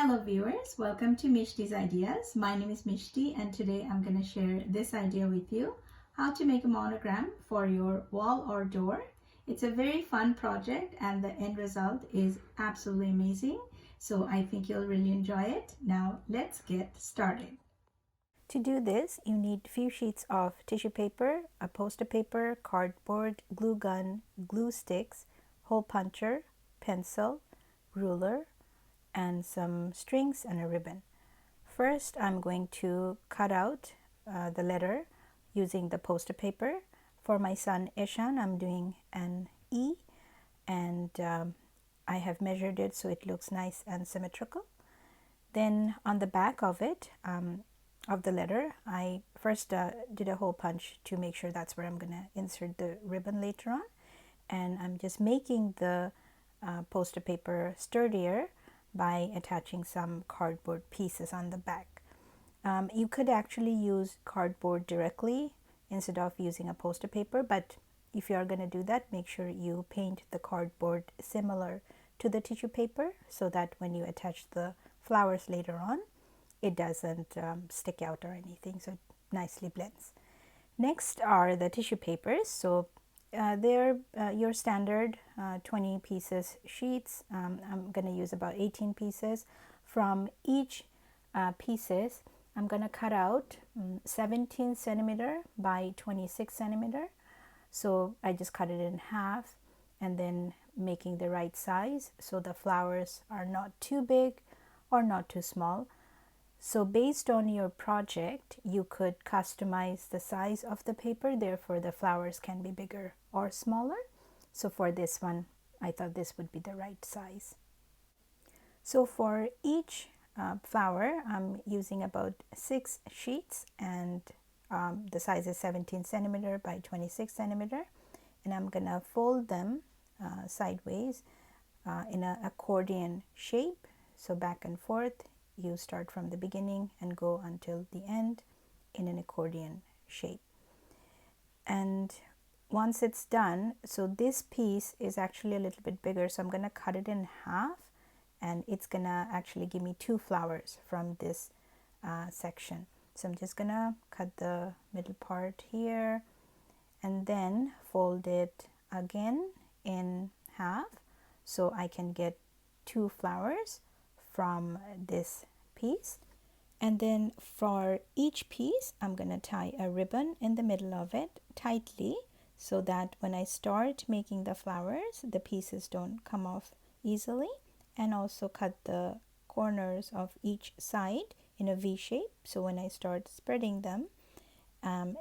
Hello viewers, welcome to Mishti's Ideas. My name is Mishti and today I'm going to share this idea with you, how to make a monogram for your wall or door. It's a very fun project and the end result is absolutely amazing. So I think you'll really enjoy it. Now let's get started. To do this, you need a few sheets of tissue paper, a poster paper, cardboard, glue gun, glue sticks, hole puncher, pencil, ruler, and some strings and a ribbon. First, I'm going to cut out the letter using the poster paper. For my son Ishan, I'm doing an E, and I have measured it so it looks nice and symmetrical. Then on the back of it, of the letter, I first did a hole punch to make sure that's where I'm going to insert the ribbon later on. And I'm just making the poster paper sturdier by attaching some cardboard pieces on the back. You could actually use cardboard directly instead of using a poster paper, but if you are going to do that, make sure you paint the cardboard similar to the tissue paper so that when you attach the flowers later on, it doesn't stick out or anything, so it nicely blends. Next are the tissue papers. So they're your standard 20 pieces sheets. I'm going to use about 18 pieces. From each pieces, I'm going to cut out 17 centimeter by 26 centimeter. So I just cut it in half and then making the right size so the flowers are not too big or not too small. So based on your project, you could customize the size of the paper, therefore the flowers can be bigger or smaller. So for this one, I thought this would be the right size. So for each flower, I'm using about 6 sheets, and the size is 17 centimeter by 26 centimeter, and I'm gonna fold them sideways in an accordion shape, so back and forth. You start from the beginning and go until the end in an accordion shape. And once it's done, so this piece is actually a little bit bigger, so I'm going to cut it in half, and it's going to actually give me 2 flowers from this section. So I'm just going to cut the middle part here and then fold it again in half so I can get 2 flowers from this piece. And then for each piece, I'm going to tie a ribbon in the middle of it tightly so that when I start making the flowers, the pieces don't come off easily, and also cut the corners of each side in a V shape. So when I start spreading them,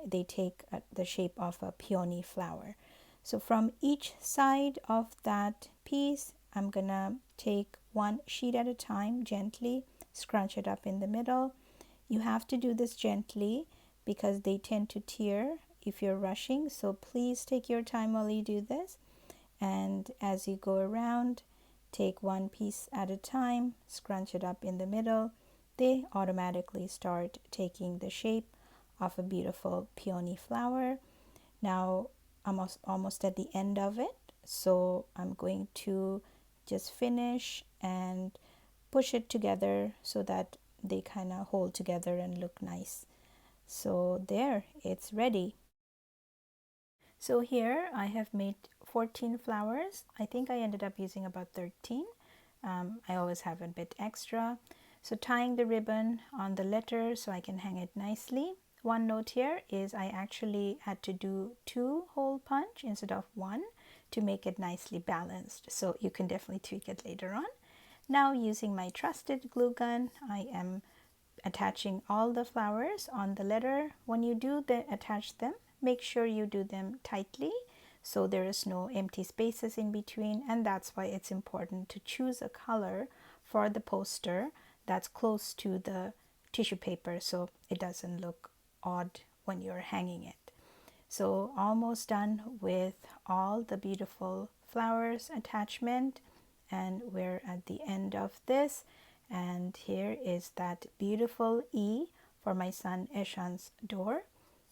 they take the shape of a peony flower. So from each side of that piece, I'm gonna take one sheet at a time, gently scrunch it up in the middle. You have to do this gently because they tend to tear if you're rushing, so please take your time while you do this. And as you go around, take one piece at a time, scrunch it up in the middle. They automatically start taking the shape of a beautiful peony flower. Now I'm almost at the end of it, so I'm going to just finish and push it together so that they kind of hold together and look nice. So there, it's ready. So here I have made 14 flowers. I think I ended up using about 13. I always have a bit extra. So tying the ribbon on the letter so I can hang it nicely. One note here is I actually had to do 2 hole punch instead of 1 to make it nicely balanced. So you can definitely tweak it later on. Now using my trusted glue gun, I am attaching all the flowers on the letter. When you do attach them, make sure you do them tightly so there is no empty spaces in between, and that's why it's important to choose a color for the poster that's close to the tissue paper so it doesn't look odd when you're hanging it. So almost done with all the beautiful flowers attachment, and we're at the end of this, and here is that beautiful E for my son Ishan's door,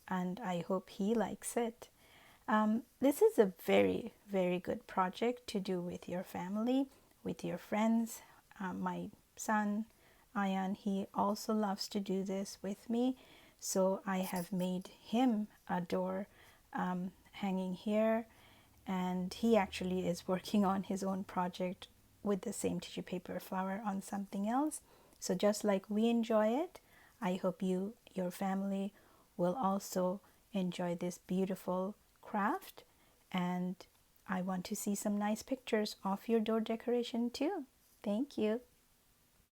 and I hope he likes it. This is a very, very good project to do with your family, with your friends. My son Ayan, he also loves to do this with me. So I have made him a door hanging here, and he actually is working on his own project with the same tissue paper flower on something else. So just like we enjoy it, I hope your family will also enjoy this beautiful craft, and I want to see some nice pictures of your door decoration too. Thank you.